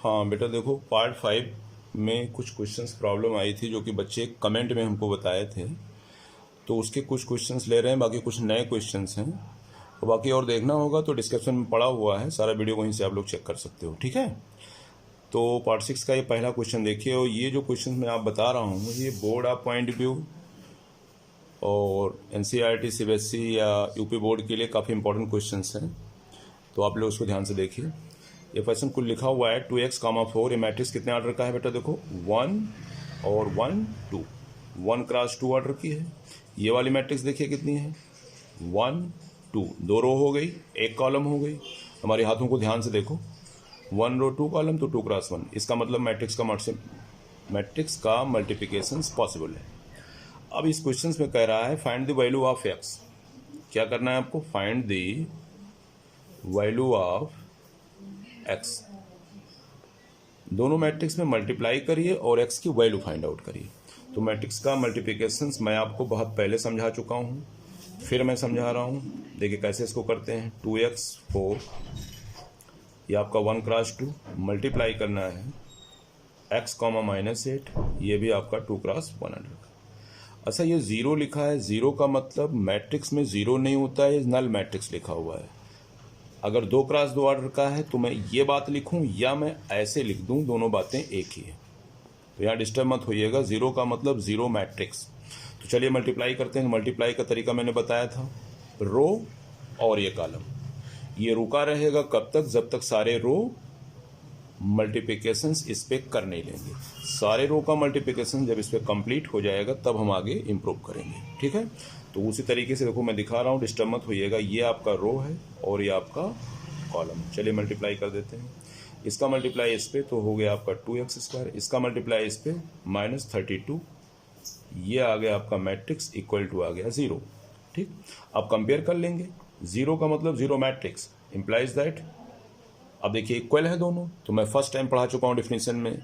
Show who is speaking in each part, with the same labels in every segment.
Speaker 1: हाँ बेटा देखो, पार्ट 5 में कुछ क्वेश्चंस प्रॉब्लम आई थी जो कि बच्चे कमेंट में हमको बताए थे, तो उसके कुछ क्वेश्चंस ले रहे हैं, बाकी कुछ नए क्वेश्चंस हैं। तो बाकी और देखना होगा तो डिस्क्रिप्शन में पड़ा हुआ है, सारा वीडियो वहीं से आप लोग चेक कर सकते हो, ठीक है। तो पार्ट 6 का ये पहला क्वेश्चन देखिए, और ये जो क्वेश्चन मैं आप बता रहा हूँ ये बोर्ड ऑफ पॉइंट व्यू और NCERT CBSE या यूपी बोर्ड के लिए काफ़ी इंपॉर्टेंट क्वेश्चंस हैं, तो आप लोग उसको ध्यान से देखिए। ये क्वेश्चन कुल लिखा हुआ है 2x, 4। ये मैट्रिक्स कितने ऑर्डर का है बेटा? देखो 1 और 1 2, 1 क्रॉस 2 ऑर्डर की है। ये वाली मैट्रिक्स देखिए कितनी है, 1 2, 2 रो हो गई, 1 कॉलम हो गई। हमारे हाथों को ध्यान से देखो, 1 रो 2 कॉलम तो 2 क्रॉस 1, इसका मतलब मैट्रिक्स का मल्टीप्लिकेशन पॉसिबल है। अब इस क्वेश्चन में कह रहा है find the value of x। क्या करना है आपको? Find the value of x। दोनों मैट्रिक्स में मल्टीप्लाई करिए और x की वैल्यू फाइंड आउट करिए। तो मैट्रिक्स का मल्टीप्लिकेशन मैं आपको बहुत पहले समझा चुका हूँ, फिर मैं समझा रहा हूँ। देखिए कैसे इसको करते हैं। 2x 4, ये आपका 1 क्रॉस 2, मल्टीप्लाई करना है x, -8, ये भी आपका 2 क्रॉस 100। अच्छा, ये 0 लिखा है, 0 का मतलब मैट्रिक्स में 0 नहीं होता है, नल मैट्रिक्स लिखा हुआ है। अगर 2 क्रॉस 2 ऑर्डर का है तो मैं ये बात लिखूं या मैं ऐसे लिख दूं, दोनों बातें एक ही है। तो यहाँ डिस्टर्ब मत होइएगा, 0 का मतलब 0 मैट्रिक्स। तो चलिए मल्टीप्लाई करते हैं। मल्टीप्लाई का तरीका मैंने बताया था, रो और ये कॉलम, ये रुका रहेगा कब तक? जब तक सारे रो मल्टीप्लिकेशंस इस पे कर नहीं लेंगे। सारे रो का मल्टीप्लिकेशन जब इस पे कंप्लीट हो जाएगा तब हम आगे इम्प्रूव करेंगे, ठीक है। तो उसी तरीके से देखो मैं दिखा रहा हूँ, डिस्टर्ब मत होइएगा। ये आपका रो है और ये आपका कॉलम। चलिए मल्टीप्लाई कर देते हैं। इसका मल्टीप्लाई इस पे तो हो गया आपका 2x², इसका मल्टीप्लाई इस पे -32, ये आ गया आपका मैट्रिक्स इक्वल टू आ गया 0, ठीक। अब कंपेयर कर लेंगे। 0 का मतलब 0 मैट्रिक्स इम्प्लाइज दैट, अब देखिए इक्वल है दोनों, तो मैं फर्स्ट टाइम पढ़ा चुका हूँ डिफिनीशन में,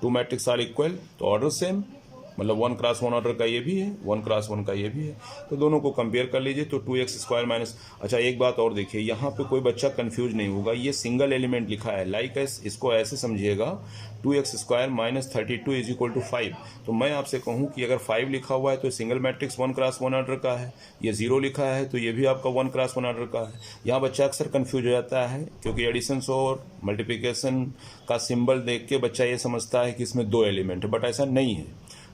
Speaker 1: 2 मैट्रिक्स आर इक्वल, तो ऑर्डर सेम, मतलब 1 क्रॉस 1 ऑर्डर का ये भी है, 1 क्रॉस 1 का ये भी है, तो दोनों को कंपेयर कर लीजिए। तो 2x² माइनस, अच्छा एक बात और देखिए, यहाँ पे कोई बच्चा कंफ्यूज नहीं होगा, ये सिंगल एलिमेंट लिखा है, लाइक एस, इसको ऐसे समझिएगा 2x² - 32 = 5। तो मैं आपसे कहूँ कि अगर 5 लिखा हुआ है तो सिंगल मैट्रिक्स 1 क्रॉस 1 ऑर्डर का है, ये 0 लिखा है तो ये भी आपका 1 क्रॉस 1 ऑर्डर का है। यहाँ बच्चा अक्सर कंफ्यूज हो जाता है, क्योंकि एडिशन और मल्टीप्लिकेशन का सिंबल देख के बच्चा ये समझता है कि इसमें 2 एलिमेंट है, बट ऐसा नहीं है।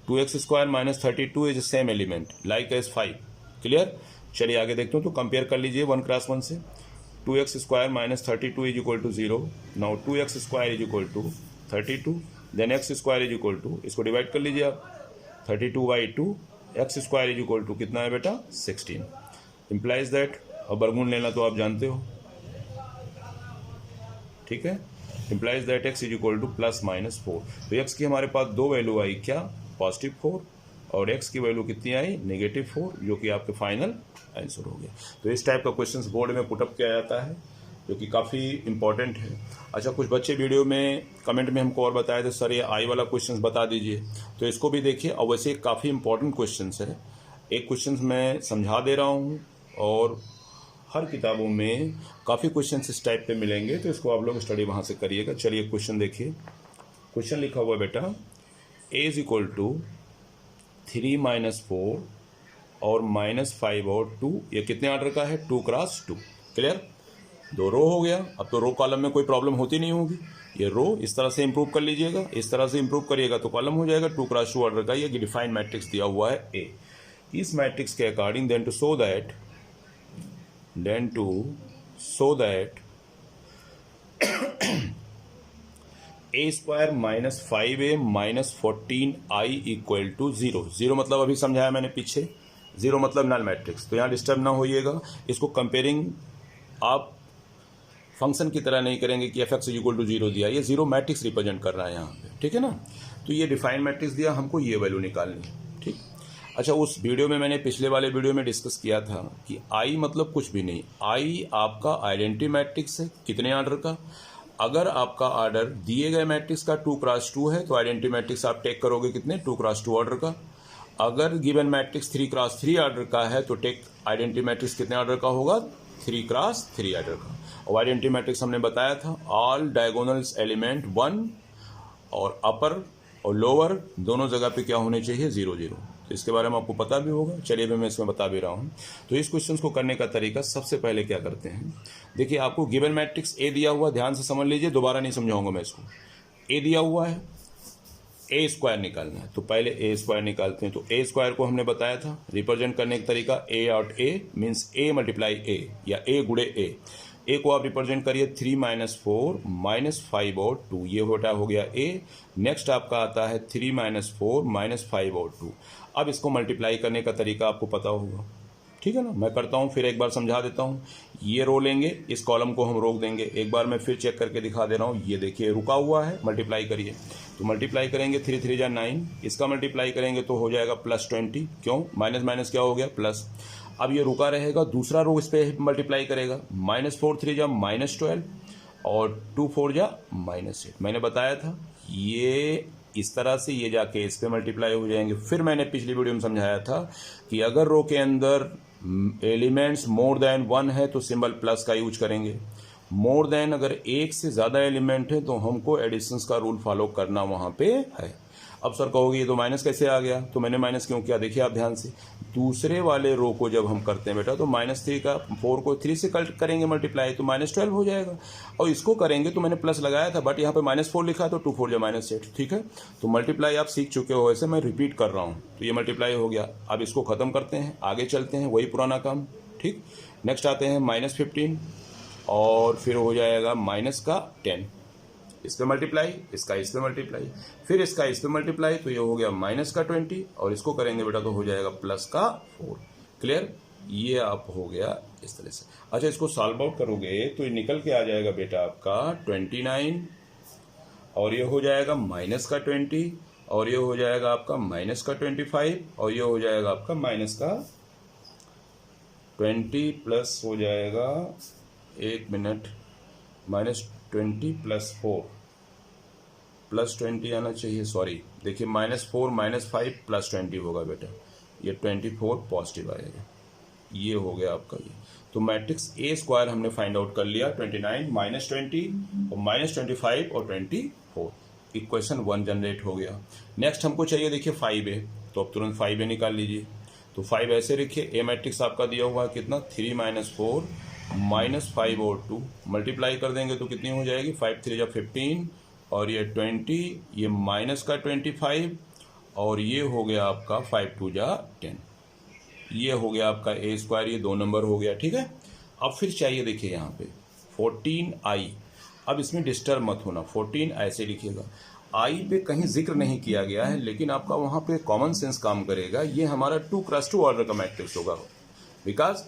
Speaker 1: 2x² - 32 is same element like as 5। Clear? चलिए आगे देखते हो, तो कंपेयर कर लीजिए 1 क्रॉस 1 से। 2x² - 32 = 0। Now 2x² = 32, then x² इसको डिवाइड कर लीजिए आप, 32/2, x² कितना है बेटा? 16। इम्प्लाइज दैट, अब वर्गमूल लेना तो आप जानते हो, ठीक है। Implies that x = +-4। तो x की हमारे पास 2 वैल्यू आई, क्या? +4, और x की वैल्यू कितनी आई? -4, जो कि आपके फाइनल आंसर हो गया। तो इस टाइप का क्वेश्चंस बोर्ड में पुटअप किया जाता है, जो कि काफ़ी इंपॉर्टेंट है। अच्छा, कुछ बच्चे वीडियो में कमेंट में हमको और बताए थे सर ये आई वाला क्वेश्चंस बता दीजिए, तो इसको भी देखिए। और वैसे काफ़ी इंपॉर्टेंट क्वेश्चंस है, एक क्वेश्चन मैं समझा दे रहा हूँ और हर किताबों में काफ़ी क्वेश्चंस इस टाइप पे मिलेंगे, तो इसको आप लोग स्टडी वहाँ से करिएगा। चलिए क्वेश्चन देखिए। क्वेश्चन लिखा हुआ है बेटा, a = 3 - 4 और -5 और 2, ये कितने ऑर्डर का है? 2 क्रॉस 2। क्लियर? 2 रो हो गया। अब तो रो कॉलम में कोई प्रॉब्लम होती नहीं होगी। ये रो इस तरह से इंप्रूव कर लीजिएगा, इस तरह से इंप्रूव करिएगा तो कॉलम हो जाएगा। 2 क्रॉस 2 ऑर्डर का ये डिफाइंड मैट्रिक्स दिया हुआ है ए। इस मैट्रिक्स के according then to so that a² - 5a - 14i = 0। 0 मतलब अभी समझाया मैंने पीछे, 0 मतलब नल मैट्रिक्स। तो यहाँ डिस्टर्ब ना होइएगा, इसको कंपेयरिंग आप फंक्शन की तरह नहीं करेंगे कि f(x) = 0 दिया, ये 0 मैट्रिक्स रिप्रेजेंट कर रहा है यहाँ पे, ठीक है ना। तो ये डिफाइंड मैट्रिक्स दिया, हमको ये वैल्यू निकालनी है, ठीक। अच्छा, उस वीडियो में मैंने पिछले वाले वीडियो में डिस्कस किया था कि आई मतलब कुछ भी नहीं, आई आपका आइडेंटिटी मैट्रिक्स है, कितने ऑर्डर का। अगर आपका ऑर्डर दिए गए मैट्रिक्स का 2 क्रॉस 2 है तो आइडेंटिटी मैट्रिक्स आप टेक करोगे कितने? 2 क्रॉस 2 ऑर्डर का। अगर गिवन मैट्रिक्स 3 क्रॉस 3 ऑर्डर का है तो टेक आइडेंटिटी मैट्रिक्स कितने ऑर्डर का होगा? 3 क्रॉस 3 ऑर्डर का। और आइडेंटिटी मैट्रिक्स हमने बताया था ऑल डायगोनल्स एलिमेंट 1 और अपर और लोअर दोनों जगह पे क्या होने चाहिए 0 0। तो इसके बारे में आपको पता भी होगा, चलिए मैं इसमें बता भी रहा हूँ। तो इस क्वेश्चन को करने का तरीका सबसे पहले क्या करते हैं, देखिए आपको गिवन मैट्रिक्स ए दिया हुआ, ध्यान से समझ लीजिए, दोबारा नहीं समझाऊंगा मैं इसको। ए दिया हुआ है, ए स्क्वायर निकालना है, तो पहले ए स्क्वायर निकालते हैं। तो ए स्क्वायर को हमने बताया था रिप्रेजेंट करने का तरीका ए out A means A multiply ए या ए गुड़े ए। ए को आप रिप्रेजेंट करिए 3 - 4 - 5 और 2, ये होटा हो गया ए। नेक्स्ट आपका आता है 3 - 4 - 5 और 2। अब इसको मल्टीप्लाई करने का तरीका आपको पता होगा, ठीक है ना। मैं करता हूँ, फिर एक बार समझा देता हूँ। ये रो लेंगे, इस कॉलम को हम रोक देंगे। एक बार मैं फिर चेक करके दिखा दे रहा हूँ। ये देखिए रुका हुआ है, मल्टीप्लाई करिए। तो मल्टीप्लाई करेंगे 3 3 = 9, इसका मल्टीप्लाई करेंगे तो हो जाएगा +20। क्यों, माइनस माइनस क्या हो गया प्लस। अब ये रुका रहेगा, दूसरा रो इस पर मल्टीप्लाई करेगा। -4 3 = -12 और 2 4 -8। मैंने बताया था ये इस तरह से ये जाके इस पे मल्टीप्लाई हो जाएंगे। फिर मैंने पिछली वीडियो में समझाया था कि अगर रो के अंदर एलिमेंट्स मोर देन 1 है तो सिंबल प्लस का यूज करेंगे। मोर देन अगर एक से ज़्यादा एलिमेंट है तो हमको एडिशंस का रूल फॉलो करना वहाँ पे है। अब सर कहोगे ये तो माइनस कैसे आ गया, तो मैंने माइनस क्यों किया, देखिए आप ध्यान से। दूसरे वाले रो को जब हम करते हैं बेटा तो -3 का 4 को 3 से करेंगे मल्टीप्लाई तो -12 हो जाएगा। और इसको करेंगे तो मैंने प्लस लगाया था, बट यहाँ पे -4 लिखा है तो 2 4 -8, ठीक है। तो मल्टीप्लाई आप सीख चुके हो, ऐसे मैं रिपीट कर रहा हूँ। तो ये मल्टीप्लाई हो गया। अब इसको ख़त्म करते हैं, आगे चलते हैं, वही पुराना काम, ठीक। नेक्स्ट आते हैं -15 और फिर हो जाएगा -10। इस पे मल्टीप्लाई, इसका इस पे मल्टीप्लाई, फिर इसका इस पे मल्टीप्लाई, तो ये हो गया -20 और इसको करेंगे बेटा तो हो जाएगा +4। क्लियर, ये आप हो गया इस तरह से। अच्छा, इसको सॉल्व आउट करोगे तो ये निकल के आ जाएगा बेटा आपका 29 और ये हो जाएगा -20 और ये हो जाएगा आपका -25 और ये हो जाएगा आपका -20 प्लस हो जाएगा, एक मिनट, -20 + 4 +20 आना चाहिए, सॉरी देखिए -4 - 5 +20 होगा बेटा, ये 24 पॉजिटिव आएगा। ये हो गया आपका ये। तो मैट्रिक्स ए स्क्वायर हमने फाइंड आउट कर लिया, 29 -20 और -25 और 24। इक्वेशन 1 जनरेट हो गया। नेक्स्ट हमको चाहिए देखिए 5a, तो अब तुरंत 5a निकाल लीजिए। तो 5 ऐसे लिखिए, ए मैट्रिक्स आपका दिया हुआ है कितना, 3 - 4 -5 और 2 मल्टीप्लाई कर देंगे तो कितनी हो जाएगी, 5 3 = 15 और ये 20, ये -25 और ये हो गया आपका 5 2 = 10। ये हो गया आपका ए स्क्वायर, ये 2 नंबर हो गया, ठीक है। अब फिर चाहिए देखिए यहाँ पे 14i। अब इसमें डिस्टर्ब मत होना, 14 ऐसे लिखिएगा। आई पे कहीं जिक्र नहीं किया गया है, लेकिन आपका वहाँ पे कॉमन सेंस काम करेगा। ये हमारा 2x2 ऑर्डर का मैट्रिक्स होगा, बिकॉज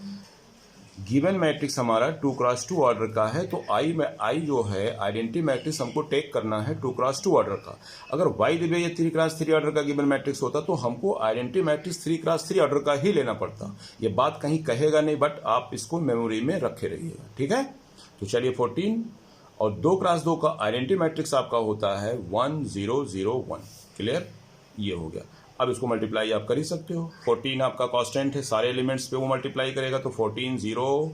Speaker 1: गिवन मैट्रिक्स हमारा 2x2 ऑर्डर का है। तो आई जो है आइडेंटिटी मैट्रिक्स हमको टेक करना है 2x2 ऑर्डर का। अगर वाई दिव्य ये 3x3 ऑर्डर का गिवन मैट्रिक्स होता तो हमको आइडेंटिटी मैट्रिक्स 3x3 ऑर्डर का ही लेना पड़ता। ये बात कहीं कहेगा नहीं, बट आप इसको मेमोरी में रखे रहिएगा, ठीक है। तो चलिए 14 और 2x2 का आइडेंटिटी मैट्रिक्स आपका होता है 1 0 0 1। क्लियर, ये हो गया। अब इसको मल्टीप्लाई आप कर ही सकते हो। 14 आपका कांस्टेंट है, सारे एलिमेंट्स पे वो मल्टीप्लाई करेगा तो 14 0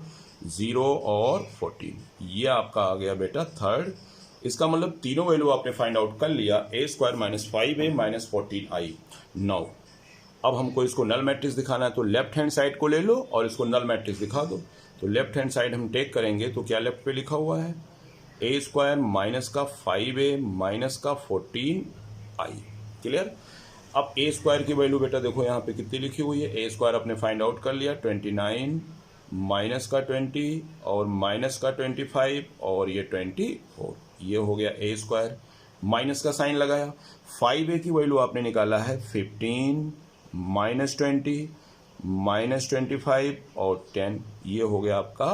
Speaker 1: 0 और 14, ये आपका आ गया बेटा थर्ड। इसका मतलब तीनों वैल्यू आपने फाइंड आउट कर लिया, a² - 5a - 14i। नाउ अब हमको इसको नल मैट्रिक्स दिखाना है, तो लेफ्ट हैंड साइड को ले लो और इसको नल मैट्रिक्स दिखा दो। तो लेफ्ट हैंड साइड हम टेक करेंगे तो क्या लेफ्ट पे लिखा हुआ है, a² - 5a - 14i। क्लियर। अब a² की वैल्यू बेटा देखो यहाँ पे कितनी लिखी हुई है, a² अपने फाइंड आउट कर लिया 29 -20 और -25 और ये 24, ये हो गया a²। माइनस का साइन लगाया। 5a की वैल्यू आपने निकाला है 15 -20 -25 और 10, ये हो गया आपका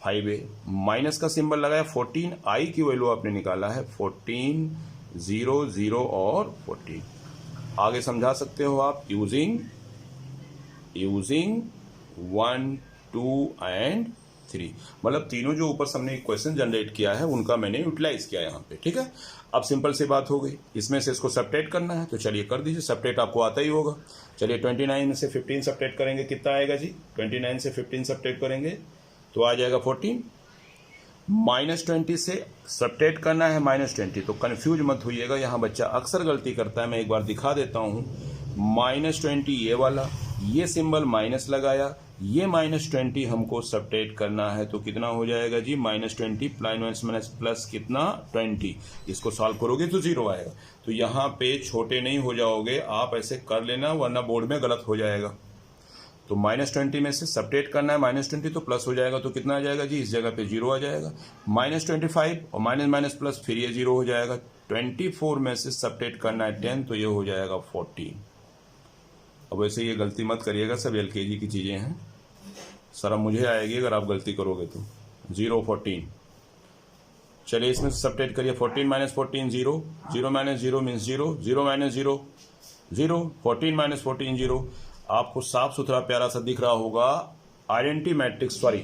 Speaker 1: 5a। माइनस का सिंबल लगाया। 14i की वैल्यू आपने निकाला है 14 0 0 और 14। आगे समझा सकते हो आप यूजिंग 1 2 एंड 3, मतलब तीनों जो ऊपर हमने इक्वेशन जनरेट किया है उनका मैंने यूटिलाइज किया यहाँ पे, ठीक है। अब सिंपल सी बात हो गई, इसमें से इसको सब्ट्रैक्ट करना है तो चलिए कर दीजिए। सब्ट्रैक्ट आपको आता ही होगा। चलिए 29 में से 15 सब्ट्रैक्ट करेंगे, कितना आएगा जी, 29 से 15 सब्ट्रैक्ट करेंगे तो आ जाएगा 14। -20 से सब्ट्रैक्ट करना है -20, तो कन्फ्यूज मत होइएगा, यहाँ बच्चा अक्सर गलती करता है। मैं एक बार दिखा देता हूँ। -20 ये वाला, ये सिंबल माइनस लगाया, ये -20 हमको सब्ट्रैक्ट करना है, तो कितना हो जाएगा जी? -20 माइनस प्लस कितना? 20। इसको सॉल्व करोगे तो 0 आएगा। तो यहाँ पे छोटे नहीं हो जाओगे, आप ऐसे कर लेना, वरना बोर्ड में गलत हो जाएगा। तो -20 में से सब्ट्रैक्ट करना है -20, तो प्लस हो जाएगा, तो कितना आ जाएगा जी? इस जगह पे 0 आ जाएगा। -25 और माइनस माइनस प्लस, फिर ये 0 हो जाएगा। 24 में से सब्ट्रैक्ट करना है 10, तो ये हो जाएगा 14। अब वैसे ये गलती मत करिएगा, सब LKG की चीज़ें हैं, शर्म मुझे आएगी अगर आप गलती करोगे तो। 0 14, चलिए इसमें से सब्ट्रैक्ट करिए। 14 minus 14 0, 0 minus 0 means 0, 0 minus 0 0, 14 minus 14 0। आपको साफ सुथरा प्यारा सा दिख रहा होगा identity matrix, sorry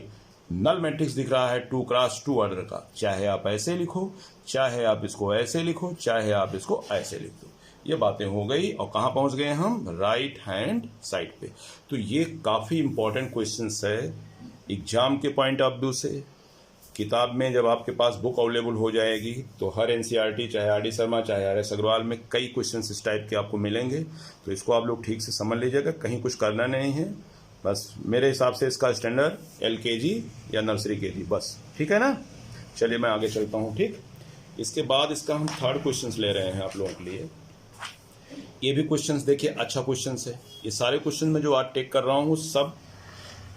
Speaker 1: null matrix दिख रहा है 2 क्रॉस 2 ऑर्डर का। चाहे आप ऐसे लिखो, चाहे आप इसको ऐसे लिखो, चाहे आप इसको ऐसे लिख दो। ये बातें हो गई, और कहाँ पहुंच गए हम? राइट हैंड साइड पे। तो ये काफ़ी इंपॉर्टेंट क्वेश्चंस है एग्जाम के पॉइंट ऑफ व्यू से। किताब में जब आपके पास बुक अवेलेबल हो जाएगी तो हर NCERT, चाहे RD शर्मा, चाहे RS अग्रवाल में कई क्वेश्चंस इस टाइप के आपको मिलेंगे। तो इसको आप लोग ठीक से समझ लीजिएगा, कहीं कुछ करना नहीं है। बस मेरे हिसाब से इसका स्टैंडर्ड LKG या नर्सरी KG, बस ठीक है ना। चलिए मैं आगे चलता हूँ। ठीक, इसके बाद इसका हम 3rd क्वेश्चन ले रहे हैं आप लोगों के लिए। ये भी क्वेश्चंस देखिए, अच्छा क्वेश्चन है। ये सारे क्वेश्चन में जो आज टेक कर रहा हूँ सब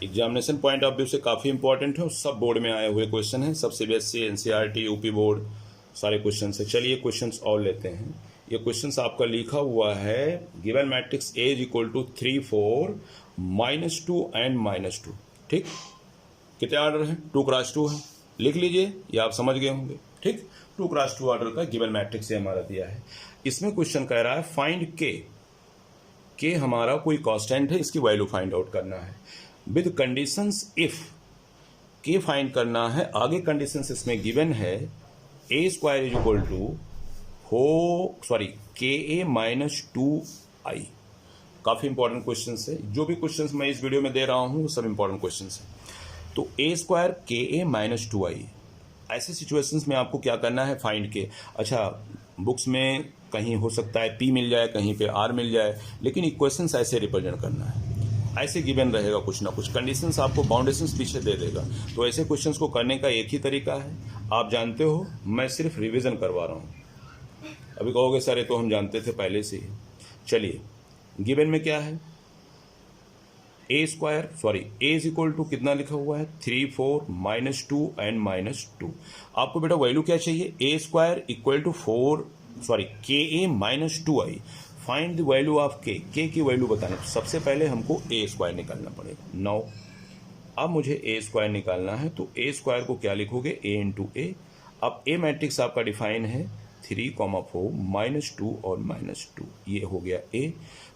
Speaker 1: एग्जामिनेशन पॉइंट ऑफ व्यू से काफ़ी इंपॉर्टेंट है, और सब बोर्ड में आए हुए क्वेश्चन हैं, सब CBSE, NCERT, UP बोर्ड, सारे क्वेश्चन है। चलिए क्वेश्चंस और लेते हैं। ये क्वेश्चंस आपका लिखा हुआ है, given matrix A is equal to 3 4 -2 and -2। ठीक, कितने ऑर्डर है? 2 क्रॉस 2 है, लिख लीजिए, ये आप समझ गए होंगे। ठीक, 2 क्रॉस 2 ऑर्डर का गिवन मैट्रिक्स ये हमारा दिया है। इसमें क्वेश्चन कह रहा है फाइंड के हमारा कोई कांस्टेंट है, इसकी वैल्यू फाइंड आउट करना है with conditions if. K find करना है, आगे कंडीशंस इसमें गिवन है A square is equal to KA -2I। काफ़ी इंपॉर्टेंट क्वेश्चन है, जो भी क्वेश्चंस मैं इस वीडियो में दे रहा हूँ वो सब इंपॉर्टेंट क्वेश्चन है। तो A स्क्वायर KA -2I, ऐसे सिचुएशंस में आपको क्या करना है? फाइंड के। अच्छा, बुक्स में कहीं हो सकता है P मिल जाए, कहीं पे R मिल जाए, लेकिन इक्वेशंस ऐसे रिप्रेजेंट करना है, ऐसे गिवन रहेगा, कुछ ना कुछ कंडीशंस आपको बाउंडेशंस पीछे दे देगा। तो ऐसे क्वेश्चंस को करने का एक ही तरीका है, आप जानते हो, मैं सिर्फ रिवीजन करवा रहा हूँ। अभी कहोगे सर ये तो हम जानते थे पहले से ही। चलिए, गिवन में क्या है? A इज इक्वल टू कितना लिखा हुआ है? 3 4 -2 एंड -2। आपको बेटा वैल्यू क्या चाहिए? A square equal to KA -2I। Find the value of K की वैल्यू बताना। सबसे पहले हमको A स्क्वायर निकालना पड़ेगा। 9। अब मुझे A स्क्वायर निकालना है, तो A स्क्वायर को क्या लिखोगे? A into A। अब A मैट्रिक्स आपका डिफाइन है 3, 4 -2 और -2, ये हो गया A।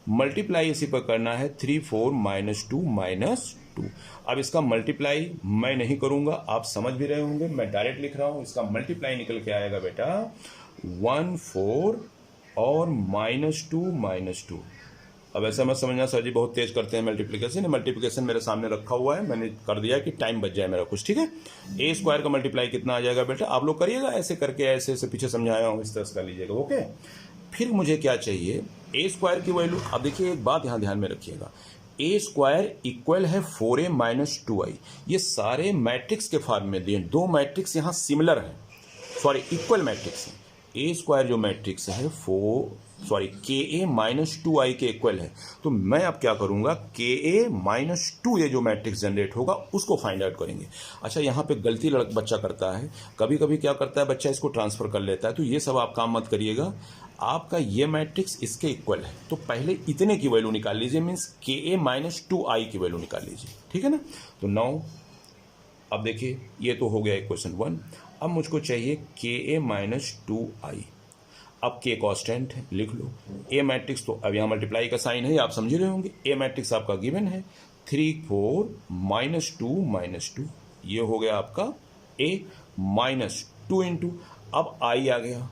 Speaker 1: मल्टीप्लाई इसी पर करना है 3 4 -2 -2। अब इसका मल्टीप्लाई मैं नहीं करूंगा, आप समझ भी रहे होंगे, मैं डायरेक्ट लिख रहा हूं। इसका मल्टीप्लाई निकल के आएगा बेटा 1 4 और -2। अब ऐसा मत समझना सर जी बहुत तेज करते हैं मल्टीप्लिकेशन। मल्टीप्लिकेशन मेरे सामने रखा हुआ है, मैंने कर दिया कि टाइम बच जाए मेरा कुछ। ठीक है, A स्क्वायर का मल्टीप्लाई कितना आ जाएगा बेटा? आप लोग करिएगा ऐसे करके, ऐसे पीछे समझाया हूँ, इस तरह से कर लीजिएगा। ओके, फिर मुझे क्या चाहिए? A स्क्वायर की वैल्यू। अब देखिए एक बात यहाँ ध्यान में रखिएगा, A स्क्वायर इक्वल है 4A -2I। ये सारे मैट्रिक्स के फॉर्म में दिए, दो मैट्रिक्स यहाँ सिमिलर हैं, इक्वल मैट्रिक्स हैं। A स्क्वायर जो मैट्रिक्स है KA -2I के इक्वल है। तो मैं अब क्या करूंगा? KA -2 ये जो मैट्रिक्स जनरेट होगा उसको फाइंड आउट करेंगे। अच्छा, यहाँ पे गलती बच्चा करता है, कभी कभी क्या करता है बच्चा, इसको ट्रांसफर कर लेता है। तो ये सब आप काम मत करिएगा, आपका ये मैट्रिक्स इसके इक्वल है, तो पहले इतने की वैल्यू निकाल लीजिए, मीन्स KA -2I की वैल्यू निकाल लीजिए। ठीक है ना। तो 9। अब देखिए ये तो हो गया इक्वेशन 1। अब मुझको चाहिए KA -2I। अब K कांस्टेंट है, लिख लो। A मैट्रिक्स तो अब यहाँ मल्टीप्लाई का साइन है, आप समझ रहे होंगे। A मैट्रिक्स आपका गिवन है 3 4 -2 ये हो गया आपका A -2 इंटू। अब I आ गया।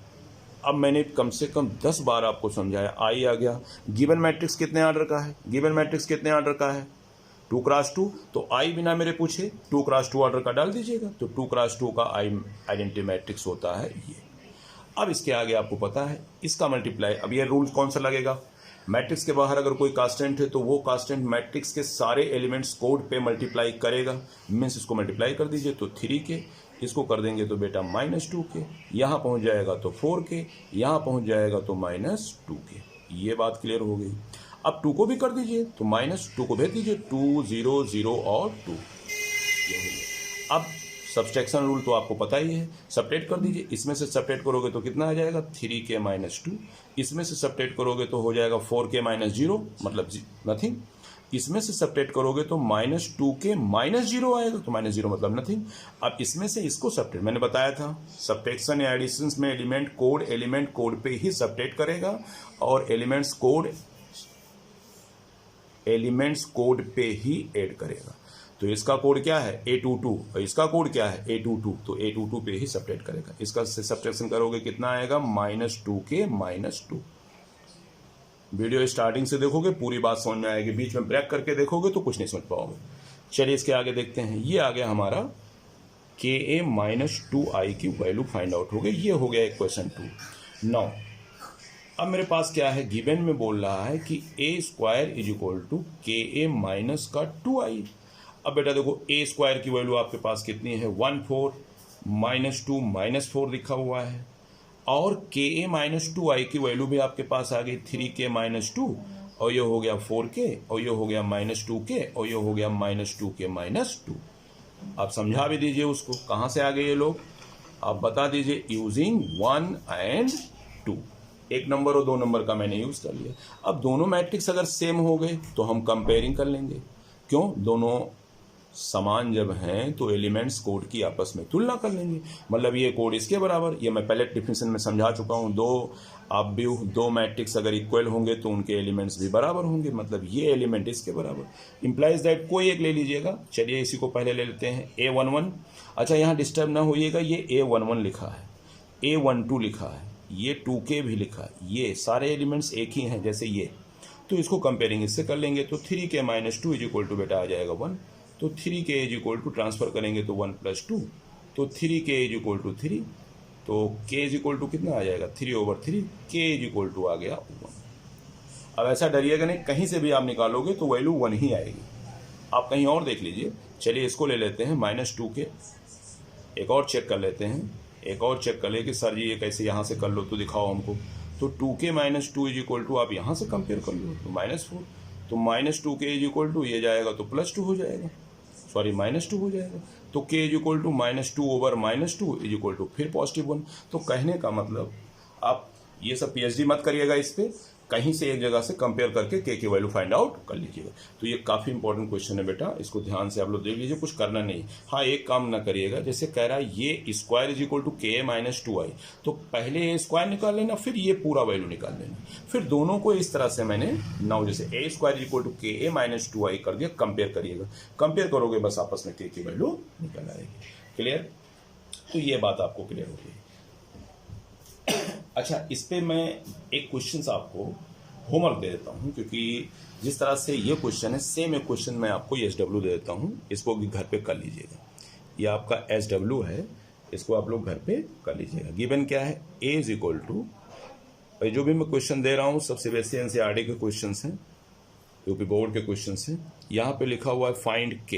Speaker 1: अब मैंने कम से कम 10 बार आपको समझाया, I आ गया। गिवन मैट्रिक्स कितने ऑर्डर का है? गिवन मैट्रिक्स कितने ऑर्डर का है? 2 क्रॉस 2, तो आई बिना मेरे पूछे 2 क्रॉस 2 ऑर्डर का डाल दीजिएगा, तो 2 क्रॉस 2 का आई आइडेंटिटी मैट्रिक्स होता है ये। अब इसके आगे आपको पता है इसका मल्टीप्लाई, अब ये रूल कौन सा लगेगा, मैट्रिक्स के बाहर अगर कोई कांस्टेंट है तो वो कांस्टेंट मैट्रिक्स के सारे एलिमेंट्स कोड पे मल्टीप्लाई करेगा, मीन्स इसको मल्टीप्लाई कर दीजिए तो 3 के, इसको कर देंगे तो बेटा -2 के, यहाँ पहुँच जाएगा तो 4 के, यहाँ पहुँच जाएगा तो -2 के। ये बात क्लियर हो गई। अब 2 को भी कर दीजिए तो -2 को भेज दीजिए, 2 0 0 और 2, ये हो गया। अब सब्सट्रैक्शन रूल तो आपको पता ही है, सब्ट्रैक्ट कर दीजिए, इसमें से सब्ट्रैक्ट करोगे तो कितना आ जाएगा 3k -2, इसमें से सब्ट्रैक्ट करोगे तो हो जाएगा 4k -0 मतलब नथिंग, इसमें से सब्ट्रैक्ट करोगे तो -2k -0 आएगा, तो -0 मतलब नथिंग। अब इसमें से इसको सब्ट्रैक्ट, मैंने बताया था सब्ट्रैक्शन या एडिशन में एलिमेंट कोड पे ही सब्ट्रैक्ट करेगा और एलिमेंट्स कोड पे ही ऐड करेगा। तो इसका कोड क्या है A22 और इसका कोड क्या है A22, तो A22 पे ही सब्ट्रैक्ट करेगा। इसका से सब्ट्रैक्शन करोगे कितना आएगा -2k -2। वीडियो स्टार्टिंग से देखोगे पूरी बात समझ में आएगी, बीच में ब्रेक करके देखोगे तो कुछ नहीं समझ पाओगे। चलिए इसके आगे देखते हैं। ये आ गया हमारा ka -2i की वैल्यू फाइंड आउट हो गई, ये हो गया क्वेश्चन 2। नाउ अब मेरे पास क्या है, गिवन में बोल रहा है कि a² = ka - 2i। अब बेटा देखो a² की वैल्यू आपके पास कितनी है 14 -2 -4 लिखा हुआ है, और ka -2i की वैल्यू भी आपके पास आ गई 3k -2, और ये हो गया 4k, और ये हो गया -2k, और ये हो गया -2k -2। आप समझा भी दीजिए उसको, कहाँ से आ गए ये लोग, आप बता दीजिए यूजिंग 1 और 2, 1 नंबर और 2 नंबर का मैंने यूज कर लिया। अब दोनों मैट्रिक्स अगर सेम हो गए तो हम कंपेयरिंग कर लेंगे, क्यों, दोनों समान जब हैं तो एलिमेंट्स कोड की आपस में तुलना कर लेंगे, मतलब ये कोड इसके बराबर, ये मैं पहले डिफिनेशन में समझा चुका हूँ, दो मैट्रिक्स अगर इक्वल होंगे तो उनके एलिमेंट्स भी बराबर होंगे, मतलब ये एलिमेंट इसके बराबर, इंप्लाइज दैट कोई एक ले लीजिएगा। चलिए इसी को पहले ले लेते हैं A11। अच्छा यहाँ डिस्टर्ब ना होइएगा, ये A11 लिखा है, A12 लिखा है, ये 2k भी लिखा है, ये सारे एलिमेंट्स एक ही हैं जैसे ये, तो इसको कंपेयरिंग इससे कर लेंगे तो 3k -2 = बेटा आ जाएगा 1, तो 3k = ट्रांसफर करेंगे तो 1 + 2, तो 3k = 3, तो k = कितना आ जाएगा 3/3, k = आ गया 1। अब ऐसा डरिएगा नहीं, कहीं से भी आप निकालोगे तो वैल्यू 1 ही आएगी, आप कहीं और देख लीजिए। चलिए इसको ले लेते हैं -2k, एक और चेक कर लेते हैं, एक और चेक कर ले कि सर जी ये कैसे यहाँ से कर लो तो दिखाओ हमको, तो 2k -2 = आप यहाँ से कंपेयर कर लो तो -4, तो -2k = ये जाएगा तो +2 हो जाएगा, सॉरी -2 हो जाएगा, तो k = -2/-2 = फिर +1। तो कहने का मतलब आप ये सब PhD मत करिएगा इस पर, कहीं से एक जगह से कंपेयर करके k की वैल्यू फाइंड आउट कर लीजिएगा। तो ये काफ़ी इंपॉर्टेंट क्वेश्चन है बेटा, इसको ध्यान से आप लोग देख लीजिए, कुछ करना नहीं। हाँ एक काम ना करिएगा, जैसे कह रहा है ये II = ka -2i, तो पहले a² निकाल लेना, फिर ये पूरा वैल्यू निकाल लेना, फिर दोनों को इस तरह से मैंने नाउ जैसे a² = ka -2i कर दिया, कंपेयर करिएगा, कंपेयर करोगे बस आपस में k की वैल्यू निकल आएगी। क्लियर, तो ये बात आपको क्लियर होगी। अच्छा इस पे मैं एक क्वेश्चन आपको होमवर्क दे देता हूँ, क्योंकि जिस तरह से ये क्वेश्चन है सेम एक क्वेश्चन मैं आपको SW दे देता हूँ, इसको भी घर पे कर लीजिएगा। ये आपका SW है, इसको आप लोग घर पे कर लीजिएगा। गिवन क्या है A = जो भी मैं क्वेश्चन दे रहा हूँ सबसे वैसे NCERT के क्वेश्चन हैं, यूपी बोर्ड के क्वेश्चन हैं। यहाँ पे लिखा हुआ है फाइंड k,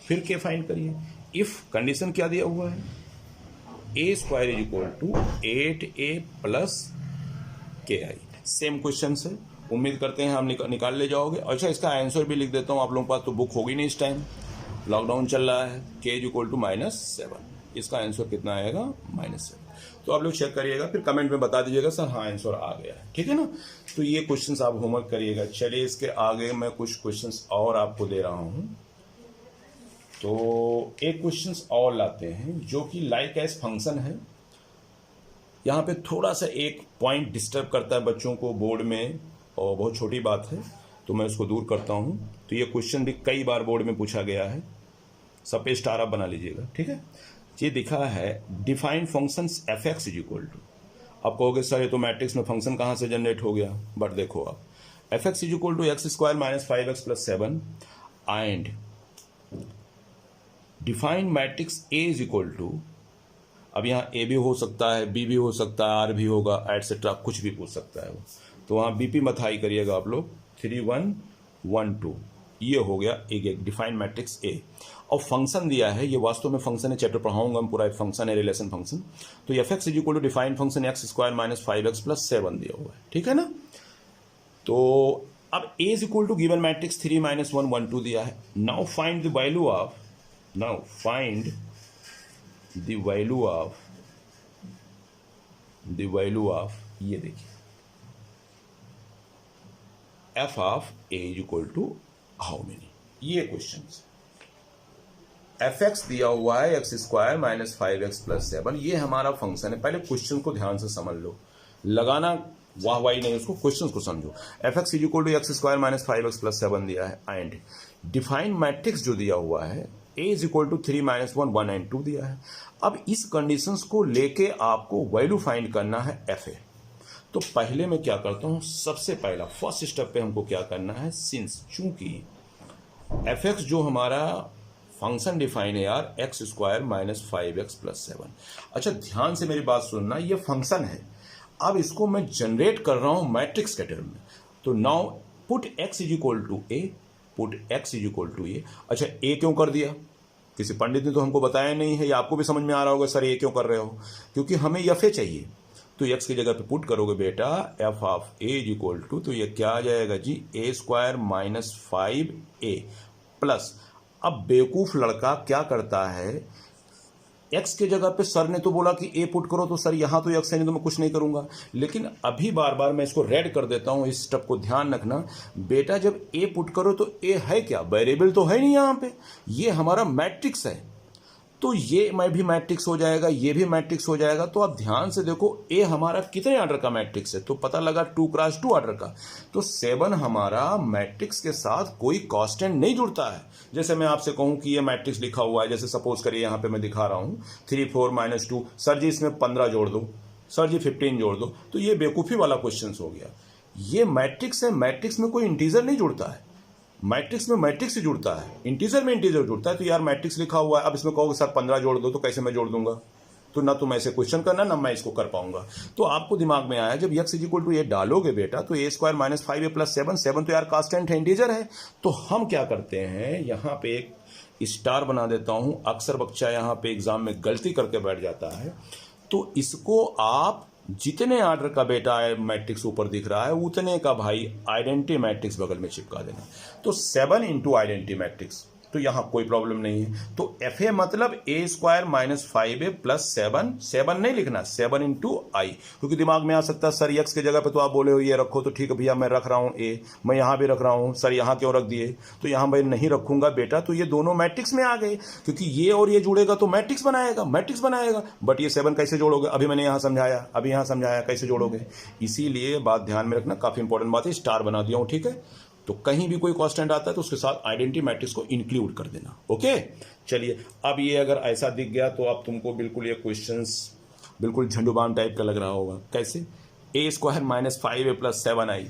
Speaker 1: फिर k फाइंड करिए। इफ कंडीशन क्या दिया हुआ है, a² = 8a + ki। Same question है, उम्मीद करते हैं हम निकाल ले जाओगे। अच्छा इसका आंसर भी लिख देता हूँ, आप लोगों के पास तो बुक होगी नहीं इस टाइम, लॉकडाउन चल रहा है। k = -7, इसका आंसर कितना आएगा -7। तो आप लोग चेक करिएगा, फिर कमेंट में बता दीजिएगा सर हाँ आंसर आ गया है, ठीक है ना। तो ये क्वेश्चंस आप होमवर्क करिएगा। चलिए इसके आगे मैं कुछ क्वेश्चंस और आपको दे रहा हूँ, तो एक क्वेश्चंस और लाते हैं जो कि लाइक एज फंक्शन है। यहाँ पे थोड़ा सा एक पॉइंट डिस्टर्ब करता है बच्चों को बोर्ड में, और बहुत छोटी बात है तो मैं उसको दूर करता हूँ। तो ये क्वेश्चन भी कई बार बोर्ड में पूछा गया है, सब पे स्टार आप बना लीजिएगा, ठीक है। ये दिखा है डिफाइंड फंक्शंस f(x) = आप कहोगे सर ये तो मैट्रिक्स में फंक्शन कहाँ से जनरेट हो गया, बट देखो आप F X is equal to X square minus 5x plus 7 and defined matrix A is equal to, अब यहाँ ए भी हो सकता है, बी भी हो सकता है, आर भी होगा, एटसेट्रा, कुछ भी पूछ सकता है वो। तो वहाँ बीपी मत हाई करिएगा आप लोग, 3 1 1 2, ये हो गया एक डिफाइंड मैट्रिक्स ए। और फंक्शन दिया है, ये वास्तव में फंक्शन है, चैप्टर पढ़ाऊंगा हम, पूरा एक फंक्शन है, रिलेशन फंक्शन। तो F X is equal to defined function X square minus 5x plus 7 दिया हुआ है, ठीक है ना। तो अब A is equal to given matrix 3 1 1 2 दिया है। Now find the value of, now find the value of ये देखिए F of A is equal to how many, ये क्वेश्चन एफ एक्स दिया हुआ है x square minus 5x plus 7, ये हमारा फंक्शन है। पहले क्वेश्चन को ध्यान से समझ लो, लगाना वाह वाही नहीं, उसको क्वेश्चन को समझो। F X is equal to X square minus 5x plus 7 दिया है एंड डिफाइंड मैट्रिक्स जो दिया हुआ है ए इज इक्वल टू 3 1 1 एंड 2 दिया है। अब इस कंडीशंस को लेके आपको वैल्यू फाइंड करना है एफ ए। तो पहले मैं क्या करता हूं, सबसे पहला फर्स्ट स्टेप पे हमको क्या करना है, सिंस चूंकि एफ एक्स जो हमारा फंक्शन डिफाइन है यार x square minus 5x plus 7। अच्छा ध्यान से मेरी बात सुनना, ये फंक्शन है, अब इसको मैं जनरेट कर रहा हूं मैट्रिक्स के टर्म में। तो now put x is equal to A, put x is equal to A. अच्छा ए क्यों कर दिया, किसी पंडित ने तो हमको बताया नहीं है, या आपको भी समझ में आ रहा होगा सर ए क्यों कर रहे हो, क्योंकि हमें एफ ए चाहिए। तो x की जगह पे पुट करोगे बेटा f of A is equal to, तो ये क्या आ जाएगा जी, a square minus 5a plus, अब बेवकूफ लड़का क्या करता है, x के जगह पे सर ने तो बोला कि a पुट करो, तो सर यहां तो x है नहीं तो मैं कुछ नहीं करूंगा। लेकिन अभी बार बार मैं इसको रेड कर देता हूं, इस स्टेप को ध्यान रखना बेटा, जब a पुट करो तो a है क्या, वेरिएबल तो है नहीं यहां पे, ये हमारा मैट्रिक्स है। तो ये मैं भी मैट्रिक्स हो जाएगा, ये भी मैट्रिक्स हो जाएगा। तो आप ध्यान से देखो ए हमारा कितने ऑर्डर का मैट्रिक्स है, तो पता लगा 2 क्रॉस 2 ऑर्डर का। तो 7 हमारा मैट्रिक्स के साथ कोई कांस्टेंट नहीं जुड़ता है। जैसे मैं आपसे कहूं कि ये मैट्रिक्स लिखा हुआ है, जैसे सपोज करिए यहाँ पे मैं दिखा रहा हूं 3 4 माइनस 2, सर जी इसमें 15 जोड़ दो, सर जी 15 जोड़ दो, तो ये बेवकूफ़ी वाला क्वेश्चन हो गया। ये मैट्रिक्स है, मैट्रिक्स में कोई इंटीजर नहीं जुड़ता है, मैट्रिक्स में मैट्रिक्स ही जुड़ता है, इंटीजर में इंटीजर जुड़ता है। तो यार मैट्रिक्स लिखा हुआ है, अब इसमें कहोगे सर 15 जोड़ दो, तो कैसे मैं जोड़ दूंगा, तो ना तुम ऐसे क्वेश्चन करना ना मैं इसको कर पाऊंगा। तो आपको दिमाग में आया जब x इज इक्वल टू ये डालोगे बेटा, तो ए स्क्वायर माइनस 5a प्लस 7, 7 तो यार कांस्टेंट है, इंटीजर है। तो हम क्या करते हैं, यहाँ पे एक स्टार बना देता हूं, अक्सर बच्चा यहाँ पे एग्जाम में गलती करके बैठ जाता है। तो इसको आप जितने ऑर्डर का बेटा मैट्रिक्स ऊपर दिख रहा है उतने का भाई आइडेंटिटी मैट्रिक्स बगल में चिपका देना। तो 7 इंटू आइडेंटिटी मैट्रिक्स, तो यहां कोई प्रॉब्लम नहीं है। तो एफ ए मतलब ए स्क्वायर माइनस 5a प्लस 7, 7 नहीं लिखना, 7 इंटू आई, क्योंकि दिमाग में आ सकता है सर एक्स की जगह पे तो आप बोले हो ये रखो, तो ठीक है भैया मैं रख रहा हूं ए, मैं यहां भी रख रहा हूं, सर यहां क्यों रख दिए, तो यहां मैं नहीं रखूंगा बेटा। तो ये दोनों मैट्रिक्स में आ गए, क्योंकि ये और ये जुड़ेगा तो मैट्रिक्स बनाएगा, मैट्रिक्स बनाएगा। बट ये 7 कैसे जोड़ोगे, अभी मैंने यहां समझाया, अभी यहां समझाया कैसे जोड़ोगे। इसीलिए बात ध्यान में रखना, काफी इंपॉर्टेंट बात है, स्टार बना दिया हूं, ठीक है। तो कहीं भी कोई कांस्टेंट आता है तो उसके साथ आइडेंटिटी मैट्रिक्स को इंक्लूड कर देना, ओके। चलिए अब ये अगर ऐसा दिख गया तो अब तुमको बिल्कुल ये क्वेश्चंस बिल्कुल झंडूबाम टाइप का लग रहा होगा। कैसे, ए square minus 5a plus 7i,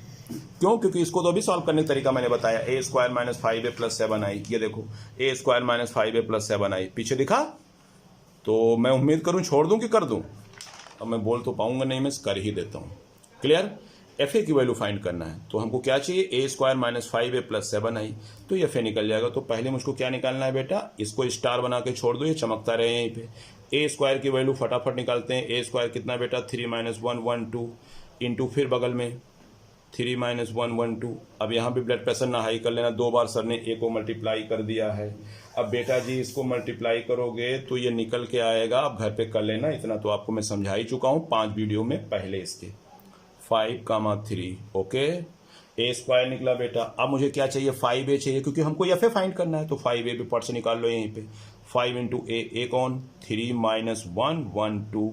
Speaker 1: क्यों, क्योंकि इसको तो अभी सॉल्व करने का तरीका मैंने बताया, ए square minus 5a plus 7i, ये देखो ए square minus 5a plus 7i पीछे दिखा। तो मैं उम्मीद करूं छोड़ दूं कि कर दूं, अब मैं बोल तो पाऊंगा नहीं, मैं कर ही देता हूं। क्लियर, एफ ए की वैल्यू फाइंड करना है, तो हमको क्या चाहिए, ए square minus 5a plus 7i, तो एफ ए निकल जाएगा। तो पहले मुझको क्या निकालना है बेटा, इसको स्टार बना के छोड़ दो, ये चमकता रहे यहीं पे। ए स्क्वायर की वैल्यू फटाफट निकालते हैं, ए स्क्वायर कितना बेटा 3 1 1 2 इंटू फिर बगल में 3 1 1 2। अब यहाँ भी ब्लड प्रेशर ना हाई कर लेना, 2 बार सर ने ए को मल्टीप्लाई कर दिया है। अब बेटा जी इसको मल्टीप्लाई करोगे तो ये निकल के आएगा, अब घर पे कर लेना, इतना तो आपको मैं समझा ही चुका हूँ 5 वीडियो में पहले इसके, 5,3, ओके। ए स्क्वायर निकला बेटा। अब मुझे क्या चाहिए, 5a चाहिए, क्योंकि हमको एफ ए फाइंड करना है। तो 5a भी पट से निकाल लो यहीं पे, 5 इंटू ए कौन 3 माइनस 1 1 2।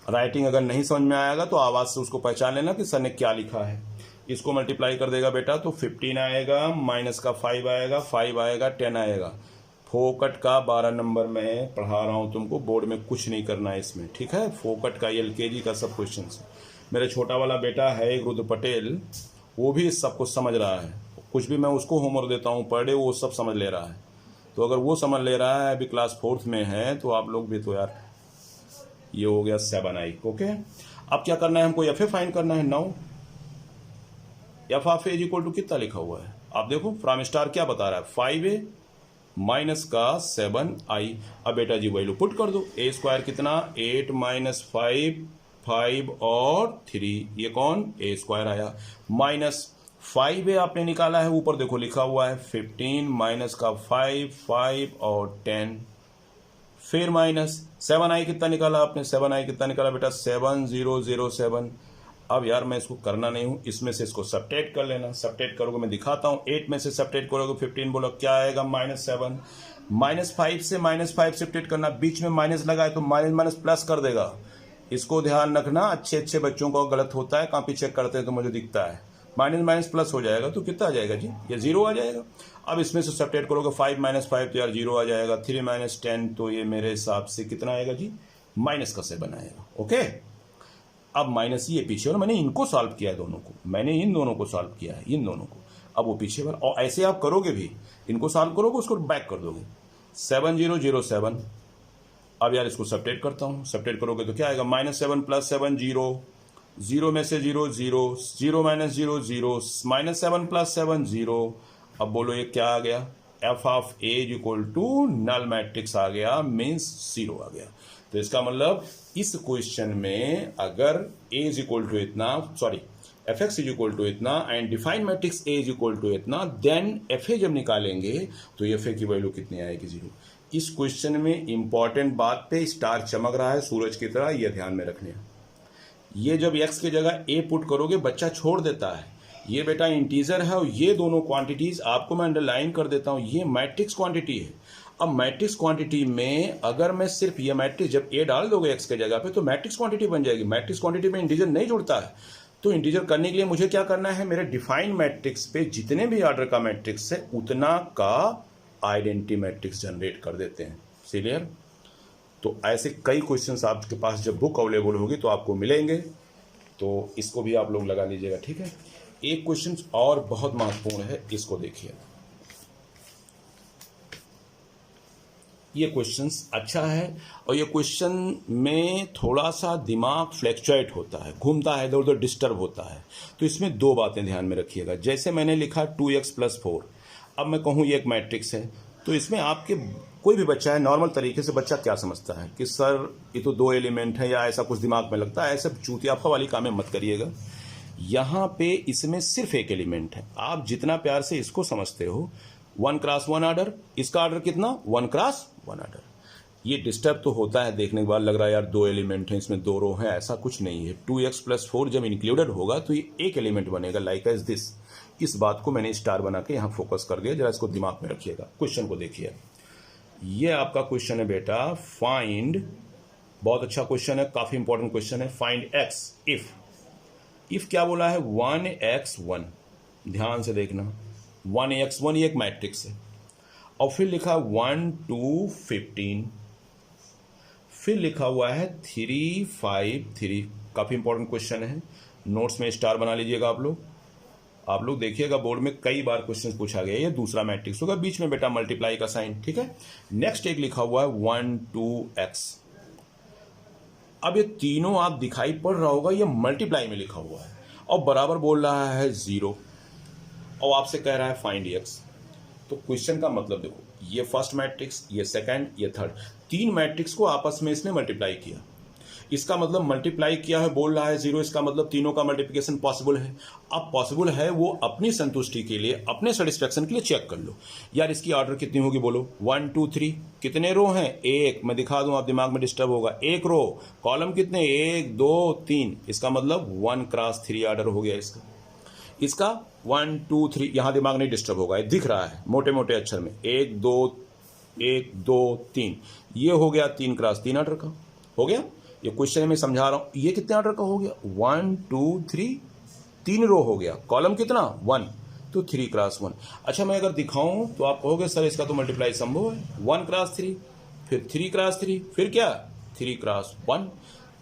Speaker 1: राइटिंग अगर नहीं समझ में आएगा तो आवाज से उसको पहचान लेना कि सर ने क्या लिखा है। इसको मल्टीप्लाई कर देगा बेटा तो 15 आएगा, माइनस का 5 आएगा, 5 आएगा 10 आएगा। फोकट का 12 नंबर में पढ़ा रहा हूँ तुमको, बोर्ड में कुछ नहीं करना है इसमें, ठीक है। फोकट का LKG का सब क्वेश्चन है। मेरा छोटा वाला बेटा है रुद्र पटेल, वो भी सब कुछ समझ रहा है, कुछ भी मैं उसको होमवर्क देता हूँ पर डे वो सब समझ ले रहा है। तो अगर वो समझ ले रहा है, अभी क्लास 4th में है, तो आप लोग भी तो यार, ये हो गया 7i। ओके, अब क्या करना है हमको, एफ ए फाइंड करना है। Now f of A is equal to कितना लिखा हुआ है, आप देखो फ्रॉम स्टार क्या बता रहा है, 5a माइनस का 7i। अब बेटा जी वैल्यू पुट कर दो, ए स्क्वायर कितना 8 माइनस 5 और 3, ये कौन ए स्क्वायर आया, माइनस 5a आपने निकाला है, ऊपर देखो लिखा हुआ है 15 माइनस का 5 और 10, फिर माइनस 7i कितना निकाला आपने, 7i कितना निकाला बेटा 7007। अब यार मैं इसको करना नहीं हूं, इसमें से इसको सब्ट्रैक्ट कर लेना, सब्ट्रैक्ट करोगे मैं दिखाता हूं, 8 में से सब्ट्रैक्ट करोगे 15, बोलो क्या आएगा -7, -5 से -5 सब्ट्रैक्ट करना, बीच में माइनस लगा है तो माइनस माइनस प्लस कर देगा। इसको ध्यान रखना, अच्छे अच्छे बच्चों को गलत होता है, कॉपी चेक करते हैं तो मुझे दिखता है माइनस माइनस प्लस हो जाएगा, तो कितना आ जाएगा जी, ये 0 आ जाएगा। अब इसमें से सब्ट्रैक्ट करोगे 5 - 5 तो यार 0 आ जाएगा, 3 - 10 तो ये मेरे हिसाब से कितना आएगा जी, -7 आएगा। ओके, अब माइनस ये पीछे, और मैंने इनको सॉल्व किया है दोनों को, मैंने इन दोनों को सॉल्व किया है, इन दोनों को। अब वो पीछे वाला, और ऐसे आप करोगे भी, इनको सॉल्व करोगे उसको बैक कर दोगे, 7007। अब यार इसको सब्ट्रैक्ट करता हूँ, सब्ट्रैक्ट करोगे तो क्या आएगा, -7 + 7 0, 0 में से 0 0, 0 - 0 0, -7 + 7 0। अब बोलो ये क्या आ गया, F of A is equal to null matrix आ गया, मीन्स 0 आ गया। तो इसका मतलब इस क्वेश्चन में अगर ए इज इक्वल टू इतना, sorry F X is equal to इतना and define matrix A is equal to इतना, देन एफ ए जब निकालेंगे तो एफ ए की वैल्यू कितनी आएगी, 0। इस क्वेश्चन में इंपॉर्टेंट बात पे स्टार चमक रहा है सूरज की तरह, ये ध्यान में रखने। ये जब x की जगह a पुट करोगे बच्चा छोड़ देता है, ये बेटा इंटीजर है और ये दोनों क्वांटिटीज आपको मैं अंडरलाइन कर देता हूं, ये मैट्रिक्स क्वांटिटी है। अब मैट्रिक्स क्वांटिटी में अगर मैं सिर्फ ये मैट्रिक्स, जब a डाल दोगे x के जगह पे तो मैट्रिक्स क्वांटिटी बन जाएगी। मैट्रिक्स क्वांटिटी में इंटीजर नहीं जुड़ता है, तो इंटीजर करने के लिए मुझे क्या करना है, मेरे डिफाइंड मैट्रिक्स पे जितने भी ऑर्डर का मैट्रिक्स है उतना का आइडेंटिटी मैट्रिक्स जनरेट कर देते हैं। क्लियर? तो ऐसे कई क्वेश्चंस आपके पास जब बुक अवेलेबल होगी तो आपको मिलेंगे, तो इसको भी आप लोग लगा लीजिएगा, ठीक है। एक क्वेश्चन और बहुत महत्वपूर्ण है, इसको देखिए। ये क्वेश्चंस अच्छा है और ये क्वेश्चन में थोड़ा सा दिमाग फ्लैक्चुएट होता है, घूमता है, इधर उधर डिस्टर्ब होता है। तो इसमें दो बातें ध्यान में रखिएगा। जैसे मैंने लिखा 2x + 4, अब मैं कहूँ ये एक मैट्रिक्स है, तो इसमें आपके कोई भी बच्चा है, नॉर्मल तरीके से बच्चा क्या समझता है कि सर ये तो 2 एलिमेंट है, या ऐसा कुछ दिमाग में लगता है। ऐसा चूतियाफा वाली कामें मत करिएगा। यहाँ पे इसमें सिर्फ एक एलिमेंट है। आप जितना प्यार से इसको समझते हो, 1 × 1 ऑर्डर, इसका ऑर्डर कितना, 1 × 1 ऑर्डर। ये डिस्टर्ब तो होता है, देखने के बाद लग रहा है यार 2 एलिमेंट हैं, इसमें 2 रो हैं, ऐसा कुछ नहीं है। 2x + 4 जब इंक्लूडेड होगा तो ये एक एलिमेंट बनेगा, लाइक एज दिस। इस बात को मैंने स्टार बना के यहाँ फोकस कर दिया, जरा इसको दिमाग में रखिएगा। क्वेश्चन को देखिए, ये आपका क्वेश्चन है बेटा, फाइंड, बहुत अच्छा क्वेश्चन है, काफी इंपॉर्टेंट क्वेश्चन है। फाइंड x इफ क्या बोला है, 1x1, ध्यान से देखना, 1x1 ये एक मैट्रिक्स है, और फिर लिखा 1 2 15, फिर लिखा हुआ है 3 5 3। काफी इंपॉर्टेंट क्वेश्चन है, नोट्स में स्टार बना लीजिएगा आप लोग देखिएगा, बोर्ड में कई बार क्वेश्चन पूछा गया। ये दूसरा मैट्रिक्स होगा, बीच में बेटा मल्टीप्लाई का साइन, ठीक है। नेक्स्ट एक लिखा हुआ है 1 2x। अब ये तीनों आप दिखाई पड़ रहा होगा, ये मल्टीप्लाई में लिखा हुआ है और बराबर बोल रहा है 0, और आपसे कह रहा है फाइंड x। तो क्वेश्चन का मतलब देखो, ये फर्स्ट मैट्रिक्स, ये सेकंड, ये थर्ड, 3 मैट्रिक्स को आपस में इसने मल्टीप्लाई किया। इसका मतलब मल्टीप्लाई किया है, बोल रहा है 0, इसका मतलब तीनों का मल्टीप्लिकेशन पॉसिबल है। अब पॉसिबल है, वो अपनी संतुष्टि के लिए, अपने सेटिस्फेक्शन के लिए चेक कर लो यार, इसकी ऑर्डर कितनी होगी, बोलो 1 2 3। कितने रो हैं, 1, मैं दिखा दूं, आप दिमाग में डिस्टर्ब होगा, 1 रो, कॉलम कितने, 1 2 3, इसका मतलब 1 × 3 ऑर्डर हो गया इसका 1 2 3। यहां दिमाग नहीं डिस्टर्ब होगा, ये दिख रहा है मोटे मोटे अक्षर में, 1 2 3, ये हो गया 3 × 3 ऑर्डर का हो गया। ये क्वेश्चन में समझा रहा हूं, ये कितने ऑर्डर का हो गया, 1 2 3, 3 रो हो गया, कॉलम कितना 1, तो 3 × 1। अच्छा मैं अगर दिखाऊं तो आप कहोगे सर इसका तो मल्टीप्लाई संभव है, 1 × 3, फिर 3 × 3, फिर क्या 3 × 1,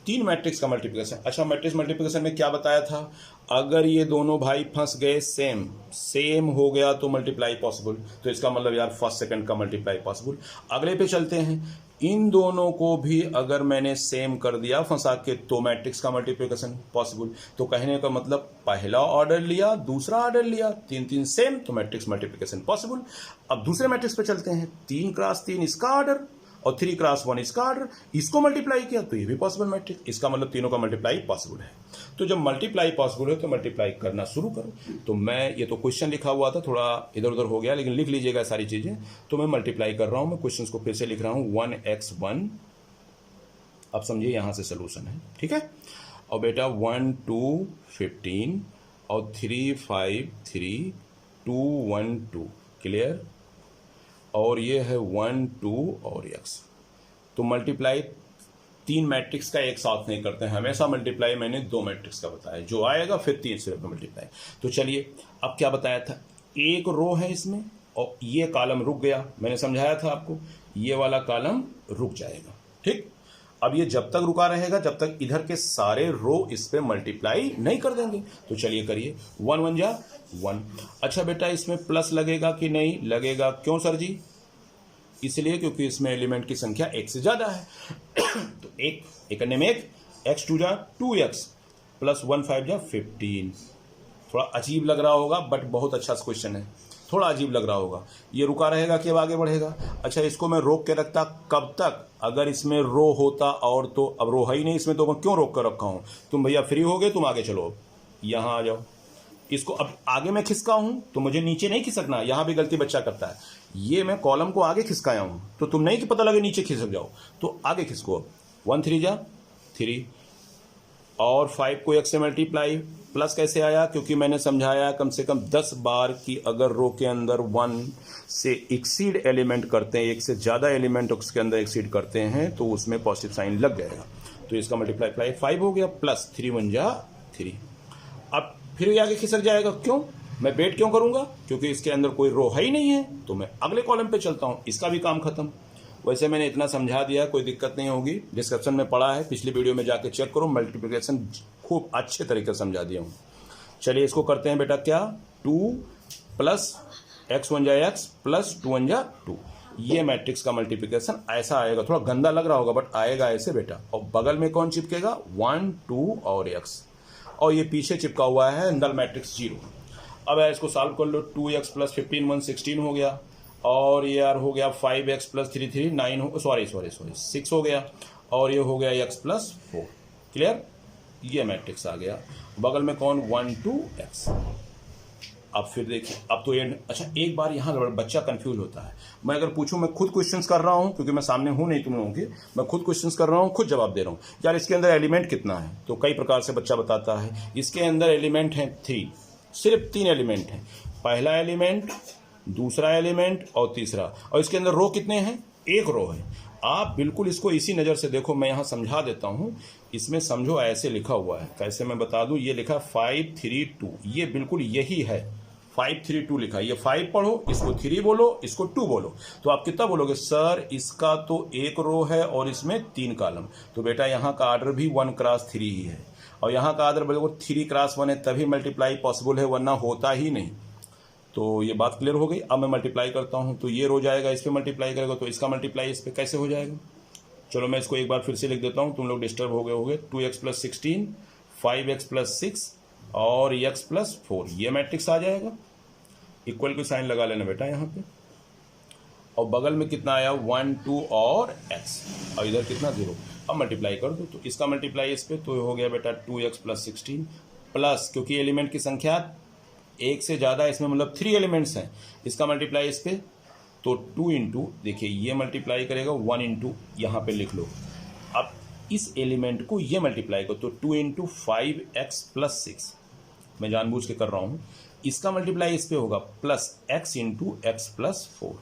Speaker 1: 3 मैट्रिक्स का मल्टीप्लिकेशन। अच्छा मैट्रिक्स मल्टीप्लिकेशन में क्या बताया था, अगर ये दोनों भाई फंस गए सेम सेम हो गया तो मल्टीप्लाई पॉसिबल, तो इसका मतलब यार फर्स्ट सेकंड का मल्टीप्लाई पॉसिबल। अगले पे चलते हैं, इन दोनों को भी अगर मैंने सेम कर दिया फंसा के तो मैट्रिक्स का मल्टीप्लिकेशन पॉसिबल। तो कहने का मतलब पहला ऑर्डर लिया, दूसरा ऑर्डर लिया, तीन तीन सेम, तो मैट्रिक्स मल्टीप्लिकेशन पॉसिबल। अब दूसरे मैट्रिक्स पे चलते हैं, 3 क्रॉस 3 इसका ऑर्डर और 3 क्रॉस 1 इसका ऑर्डर, इसको मल्टीप्लाई किया तो ये भी पॉसिबल मैट्रिक्स, इसका मतलब तीनों का मल्टीप्लाई पॉसिबल है। तो जब मल्टीप्लाई पॉसिबल है तो मल्टीप्लाई करना शुरू करो। तो मैं ये तो क्वेश्चन लिखा हुआ था, थोड़ा इधर उधर हो गया, लेकिन लिख लीजिएगा सारी चीजें। तो मैं मल्टीप्लाई कर रहा हूं, मैं क्वेश्चन को फिर से लिख रहा हूं 1x1। अब समझिए यहां से सोल्यूशन है, ठीक है। और बेटा 1 2 15 और 3 5 3 2 1 2, क्लियर। और ये है 1 2 और x। तो मल्टीप्लाई 3 मैट्रिक्स का एक साथ नहीं करते हैं, हमेशा मल्टीप्लाई मैंने 2 मैट्रिक्स का बताया, जो आएगा फिर 3 से मल्टीप्लाई। तो चलिए अब क्या बताया था, एक रो है इसमें और ये कॉलम रुक गया, मैंने समझाया था आपको, ये वाला कॉलम रुक जाएगा, ठीक। अब ये जब तक रुका रहेगा जब तक इधर के सारे रो इस पे मल्टीप्लाई नहीं कर देंगे। तो चलिए करिए, 1 1 जा 1। अच्छा बेटा इसमें प्लस लगेगा कि नहीं लगेगा, क्यों सर जी? इसलिए क्योंकि इसमें एलिमेंट की संख्या एक से ज्यादा है। तो एक अन्य में एक, x2 जा 2x प्लस 1 5 जा 15। थोड़ा अजीब लग रहा होगा बट बहुत अच्छा क्वेश्चन है, थोड़ा अजीब लग रहा होगा। ये रुका रहेगा कि अब आगे बढ़ेगा? अच्छा इसको मैं रोक के रखता कब तक, अगर इसमें रो होता और, तो अब रो है ही नहीं इसमें, तो मैं क्यों रोक कर रखा हूं? तुम भैया फ्री हो गए, तुम आगे चलो, यहां आ जाओ। इसको अब आगे मैं खिसका हूं तो मुझे नीचे नहीं खिसकना, यहां भी गलती बच्चा करता है। ये मैं कॉलम को आगे खिसकाया हूं तो तुम नहीं कि पता लगे नीचे खिसक जाओ, तो आगे खिसको। 1 3 जा 3 और 5 को x से मल्टीप्लाई, प्लस कैसे आया? क्योंकि मैंने समझाया कम से कम 10 बार कि अगर रो के अंदर 1 से एक्सीड एलिमेंट करते हैं, एक से ज्यादा एलिमेंट उसके अंदर एक्सीड करते हैं तो उसमें पॉजिटिव साइन लग जाएगा। तो इसका मल्टीप्लाई 5 हो गया, प्लस 3 1 जा 3। अब फिर ये आगे खिसक जाएगा, क्यों? मैं वेट क्यों करूंगा? क्योंकि इसके अंदर कोई रो है ही नहीं है, तो मैं अगले कॉलम पे चलता हूं, इसका भी काम खत्म। वैसे मैंने इतना समझा दिया, कोई दिक्कत नहीं होगी, डिस्क्रिप्शन में पड़ा है, पिछली वीडियो में जाके चेक करो, मल्टीप्लिकेशन खूब अच्छे तरीके से समझा दिया हूं। चलिए इसको करते हैं बेटा, क्या 2 प्लस x 1 जा x प्लस 2 1 जा 2, ये मैट्रिक्स का मल्टीप्लिकेशन ऐसा आएगा। थोड़ा गंदा लग रहा होगा बट आएगा ऐसे बेटा। और बगल में कौन चिपकेगा? 1 2 और x, और ये पीछे चिपका हुआ है नल मैट्रिक्स 0। अब इसको सॉल्व कर लो, 2x प्लस 15 1 16 हो गया, और ये यार हो गया 5x प्लस 3 3 9 हो, सॉरी 6 हो गया, और ये हो गया x प्लस 4, क्लियर। ये मैट्रिक्स आ गया, बगल में कौन? 1 2 x। अब फिर देखिए, अब तो ये अच्छा एक बार यहाँ बच्चा कंफ्यूज होता है। मैं अगर पूछूं, मैं खुद क्वेश्चंस कर रहा हूँ क्योंकि मैं सामने हूं नहीं तुम लोगों के, मैं खुद क्वेश्चंस कर रहा हूँ, खुद जवाब दे रहा हूँ। यार इसके अंदर एलिमेंट कितना है? तो कई प्रकार से बच्चा बताता है। इसके अंदर एलिमेंट है 3, सिर्फ 3 एलिमेंट हैं, पहला एलिमेंट, दूसरा एलिमेंट और तीसरा। और इसके अंदर रो कितने हैं? 1 रो है। आप बिल्कुल इसको इसी नज़र से देखो, मैं यहाँ समझा देता हूँ। इसमें समझो ऐसे लिखा हुआ है, कैसे मैं बता दूँ, ये लिखा 5 3 2, ये बिल्कुल यही है, 5 3 2 लिखा है। ये 5 पढ़ो, इसको 3 बोलो, इसको 2 बोलो, तो आप कितना बोलोगे? सर इसका तो 1 रो है और इसमें 3 कॉलम, तो बेटा यहाँ का आर्डर भी 1 क्रॉस 3 ही है, और यहाँ का आर्डर बिल्कुल 3 क्रॉस 1 है, तभी मल्टीप्लाई पॉसिबल है, वरना होता ही नहीं। तो ये बात क्लियर हो गई। अब मैं मल्टीप्लाई करता हूँ, तो ये रो जाएगा, इस पर मल्टीप्लाई करेगा तो इसका मल्टीप्लाई इस पर कैसे हो जाएगा? चलो मैं इसको एक बार फिर से लिख देता हूँ, तुम लोग डिस्टर्ब हो गए होंगे। 2x प्लस 16 5x प्लस 6 और x प्लस 4, ये मैट्रिक्स आ जाएगा। इक्वल की साइन लगा लेना बेटा यहाँ पे, और बगल में कितना आया? 1 2 और x, और इधर कितना? 0। अब मल्टीप्लाई कर दो, तो इसका मल्टीप्लाई इस पे तो हो गया बेटा 2x प्लस 16 प्लस, क्योंकि एलिमेंट की संख्या एक से ज्यादा, इसमें मतलब 3 एलिमेंट्स हैं, इसका मल्टीप्लाई इस पे तो 2 इंटू, देखिए ये मल्टीप्लाई करेगा 1 इंटू, यहाँ पे लिख लो। अब इस एलिमेंट को ये मल्टीप्लाई करो, तो 2 इंटू 5x प्लस 6, मैं जानबूझ के कर रहा हूँ। इसका मल्टीप्लाई इस पे होगा plus x into x plus 4,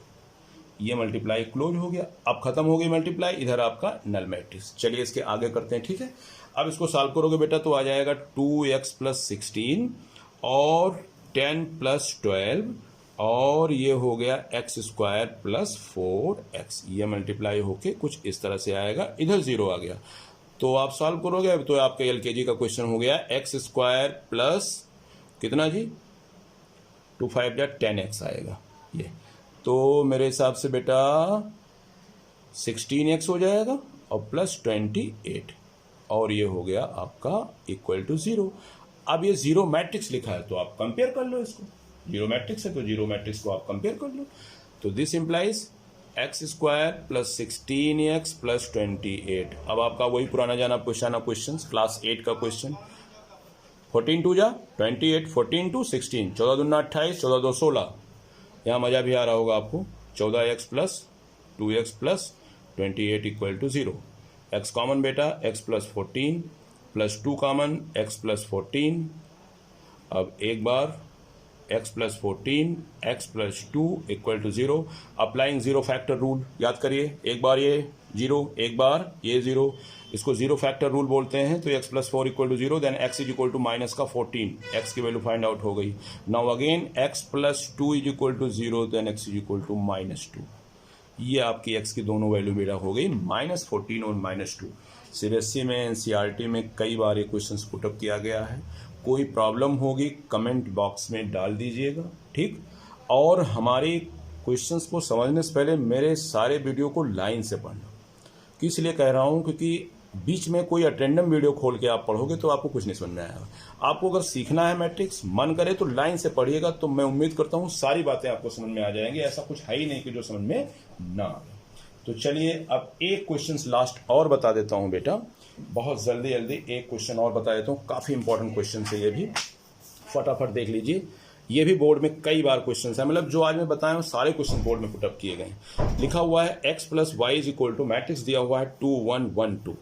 Speaker 1: ये मल्टीप्लाई क्लोज हो गया। अब खत्म हो गई मल्टीप्लाई, इधर आपका नल मैट्रिक्स। चलिए इसके आगे करते हैं, ठीक है। अब इसको सॉल्व करोगे बेटा तो आ जाएगा 2x प्लस 16 और 10 प्लस 12, और ये हो गया x स्क्वायर प्लस 4x, ये मल्टीप्लाई होके कुछ इस तरह से आएगा, इधर 0 आ गया। तो आप सॉल्व करोगे तो आपका LKG का क्वेश्चन हो गया x स्क्वायर प्लस कितना जी, 2 5 जा 10x आएगा ये। तो मेरे हिसाब से बेटा 16x हो जाएगा और प्लस 28, और ये हो गया आपका इक्वल टू 0। अब ये जीरो मैट्रिक्स लिखा है तो आप कंपेयर कर लो इसको, जीरो मैट्रिक्स है तो जीरो मैट्रिक्स को आप कंपेयर कर लो। तो this implies x square plus 16x plus 28। अब आपका वही पुराना जाना पुराना क्वेश्चन, क्लास 8 का क्वेश्चन। 14 2 जा 28, 14 2 16, 14 दूना 28, 14 2 16। यहाँ मजा भी आ रहा होगा आपको। 14x plus 2x plus 28 equal to 0। x common बेटा, x plus 14 plus 2 common, x plus 14। अब एक बार x plus 14, x plus 2 equal to 0। Applying zero factor rule, याद करिए, एक बार ये 0, एक बार ये 0, इसको जीरो फैक्टर रूल बोलते हैं। तो x plus 4 equal to 0, then x is equal to minus का 14, x की वैल्यू फाइंड आउट हो गई। Now again x plus 2 is equal to 0, then x is equal to -2। ये आपकी x की दोनों वैल्यू बेटा हो गई -14 और -2। सीबीएसई में, एनसीईआरटी में कई बार ये क्वेश्चंस पुटअप किया गया है। कोई प्रॉब्लम होगी कमेंट बॉक्स में डाल दीजिएगा, ठीक। और हमारे क्वेश्चंस को समझने से पहले मेरे सारे वीडियो को लाइन से पढ़ना। किस लिए कह रहा हूँ, क्योंकि बीच में कोई अटेंडम वीडियो खोल के आप पढ़ोगे तो आपको कुछ नहीं समझ में आएगा। आपको अगर सीखना है मैट्रिक्स, मन करे तो लाइन से पढ़िएगा, तो मैं उम्मीद करता हूँ सारी बातें आपको समझ में आ जाएंगी। ऐसा कुछ है ही नहीं कि जो समझ में ना आए। तो चलिए अब एक क्वेश्चन लास्ट और बता देता हूँ बेटा, बहुत जल्दी एक क्वेश्चन और बता देता हूँ। काफ़ी इंपॉर्टेंट क्वेश्चन है ये भी, फटाफट देख लीजिए। ये भी बोर्ड में कई बार क्वेश्चन है, मतलब जो आज मैं बताया हूँ सारे क्वेश्चन बोर्ड में पुटअप किए गए हैं। लिखा हुआ है x plus y is equal to, matrix दिया हुआ है 2 1 1 2।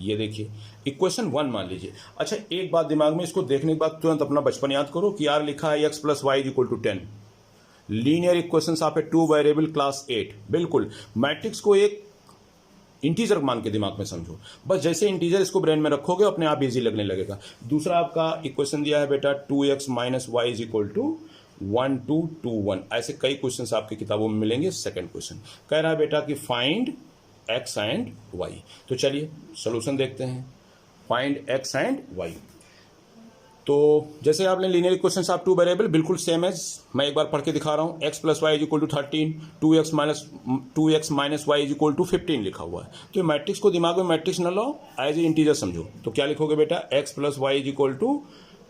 Speaker 1: ये देखिए इक्वेशन 1 मान लीजिए। अच्छा एक बात दिमाग में, इसको देखने के बाद तुरंत अपना बचपन याद करो कि यार लिखा है x plus y is equal to 10। Linear equations आप है 2 वेरिएबल क्लास 8। बिल्कुल मैट्रिक्स को एक इंटीजर मान के दिमाग में समझो, बस जैसे इंटीजर इसको ब्रेन में रखोगे अपने आप इजी लगने लगेगा। दूसरा आपका इक्वेशन दिया है बेटा 2x minus y is equal to 1 2 2 1। ऐसे कई क्वेश्चंस आपकी किताबों में मिलेंगे। सेकंड क्वेश्चन कह रहा है बेटा कि फाइंड x एंड y। तो चलिए सोल्यूशन देखते हैं। Find x and y। तो जैसे आपने लीनियर इक्वेशंस आप 2 वेरिएबल, बिल्कुल सेम एज मैं एक बार पढ़ के दिखा रहा हूँ। x plus y is equal to 13, 2x minus y is equal to 15 लिखा हुआ है। तो ये मैट्रिक्स को दिमाग में मैट्रिक्स न लो, एज ए इंटीजर समझो। तो क्या लिखोगे बेटा, x plus y is equal to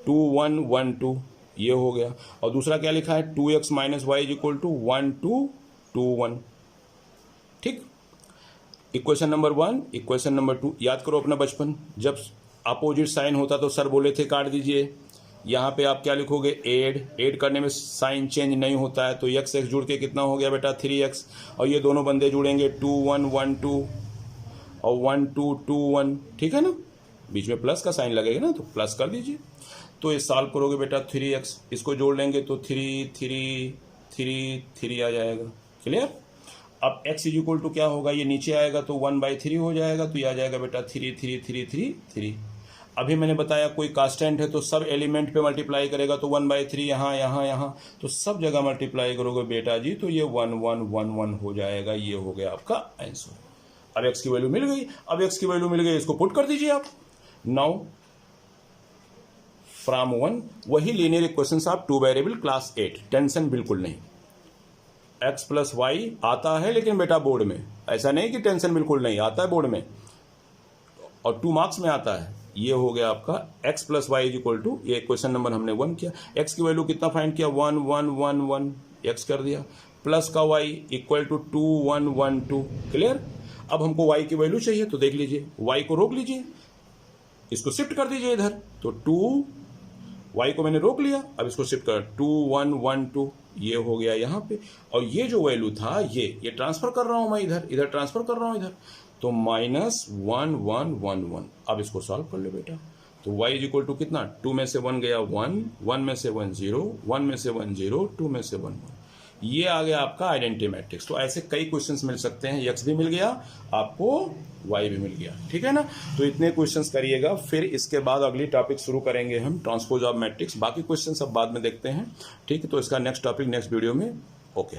Speaker 1: 2 1 1 2, ये हो गया। और दूसरा क्या लिखा है, 2x minus y is equal to 1 2 2 1, ठीक। इक्वेशन नंबर 1, इक्वेशन नंबर 2 याद करो अपना बचपन, जब अपोजिट साइन होता तो सर बोले थे काट दीजिए। यहाँ पे आप क्या लिखोगे, ऐड करने में साइन चेंज नहीं होता है, तो x जुड़ के कितना हो गया बेटा 3x, और ये दोनों बंदे जुड़ेंगे 2 1 1 2 और 1 2 2 1, ठीक है ना। बीच में प्लस का साइन लगेगा ना, तो प्लस कर दीजिए। तो ये सॉल्व करोगे बेटा 3x, इसको जोड़ लेंगे तो 3 3 3 3 आ जाएगा। क्लियर। अब x इज इक्वल टू क्या होगा, ये नीचे आएगा तो 1/3 हो जाएगा, तो ये आ जाएगा बेटा 3 3 3 3 3। अभी मैंने बताया कोई कांस्टेंट है तो सब एलिमेंट पे मल्टीप्लाई करेगा, तो 1/3 यहाँ यहाँ यहाँ, तो सब जगह मल्टीप्लाई करोगे बेटा जी, तो ये 1 1 1 1 हो जाएगा। ये हो गया आपका आंसर। अब x की वैल्यू मिल गई, अब x की वैल्यू मिल गई, इसको पुट कर दीजिए आप। नाउ फ्रॉम 1 वही लीनियर इक्वेशंस आप 2 वेरिएबल क्लास 8, टेंशन बिल्कुल नहीं। x प्लस वाई आता है लेकिन बेटा बोर्ड में, ऐसा नहीं कि टेंशन बिल्कुल नहीं, आता है बोर्ड में और 2 मार्क्स में आता है। ये हो गया आपका x plus y is equal to, ये क्वेश्चन नंबर हमने 1 किया। x की वैल्यू कितना फाइंड किया, 1 1 1 1, x कर दिया, प्लस का y इक्वल टू 2 1 1 2। क्लियर। अब हमको y की वैल्यू चाहिए, तो देख लीजिए y को रोक लीजिए, इसको शिफ्ट कर दीजिए इधर, तो 2 y को मैंने रोक लिया, अब इसको शिफ्ट कर 2 1 1 2, ये हो गया यहाँ पे। और ये जो वैल्यू था ये ट्रांसफर कर रहा हूँ मैं इधर ट्रांसफर कर रहा हूँ इधर, तो -1 1 1 1। अब इसको सॉल्व कर लो बेटा, तो y इज इक्वल टू कितना, 2 में से 1 गया 1, 1 में से 1 0, 1 में से 1 0, 2 में से 1 1, ये आ गया आपका आइडेंटिटी मैट्रिक्स। तो ऐसे कई क्वेश्चंस मिल सकते हैं, x भी मिल गया आपको, y भी मिल गया, ठीक है ना। तो इतने क्वेश्चंस करिएगा, फिर इसके बाद अगली टॉपिक शुरू करेंगे हम ट्रांसपोज ऑफ मैट्रिक्स। बाकी क्वेश्चंस अब बाद में देखते हैं, ठीक है। तो इसका नेक्स्ट टॉपिक नेक्स्ट वीडियो में। ओके।